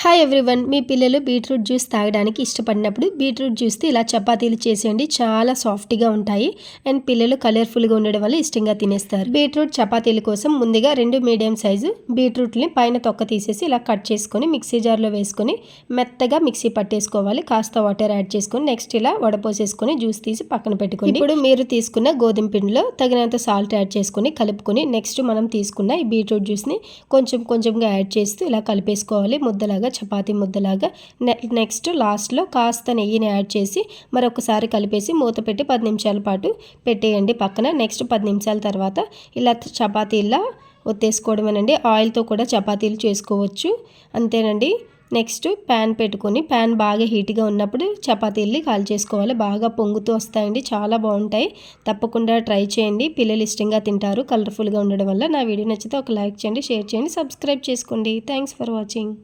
Hi everyone, మీ పిల్లలు beetroot juice తాగడానికి ఇష్టపడినప్పుడు beetroot జ్యూస్తో ఇలా చపాతీలు చేసేయండి. చాలా సాఫ్ట్గా ఉంటాయి అండ్ పిల్లలు కలర్ఫుల్గా ఉండడం వల్ల ఇష్టంగా తినేస్తారు. బీట్రూట్ చపాతీల కోసం ముందుగా 2 మీడియం సైజు బీట్రూట్ని పైన తొక్క తీసేసి ఇలా కట్ చేసుకొని మిక్సీ జార్లో వేసుకొని మెత్తగా మిక్సీ పట్టేసుకోవాలి. కాస్త వాటర్ యాడ్ చేసుకొని నెక్స్ట్ ఇలా వడపోసేసుకొని జ్యూస్ తీసి పక్కన పెట్టుకోండి. ఇప్పుడు మీరు తీసుకున్న గోధుమ పిండిలో తగినంత సాల్ట్ యాడ్ చేసుకొని కలుపుకొని నెక్స్ట్ మనం తీసుకున్న ఈ బీట్రూట్ జ్యూస్ని కొంచెంగా యాడ్ చేస్తూ ఇలా కలిపేసుకోవాలి. ముద్దలాగా, చపాతీ ముద్దలాగా. నెక్స్ట్ లాస్ట్లో కాస్త నెయ్యిని యాడ్ చేసి మరొకసారి కలిపేసి మూత పెట్టి 10 నిమిషాల పాటు పెట్టేయండి పక్కన. నెక్స్ట్ 10 నిమిషాల తర్వాత ఇలా చపాతీలా ఒత్తేసుకోవడమేనండి. ఆయిల్తో కూడా చపాతీలు చేసుకోవచ్చు, అంతేనండి. నెక్స్ట్ ప్యాన్ పెట్టుకొని ప్యాన్ బాగా హీట్గా ఉన్నప్పుడు చపాతీల్ని కాల్ చేసుకోవాలి. బాగా పొంగుతూ వస్తాయండి, చాలా బాగుంటాయి. తప్పకుండా ట్రై చేయండి, పిల్లలు ఇష్టంగా తింటారు కలర్ఫుల్గా ఉండడం వల్ల. నా వీడియో నచ్చితే ఒక లైక్ చేయండి, షేర్ చేయండి, సబ్స్క్రైబ్ చేసుకోండి. Thanks for watching.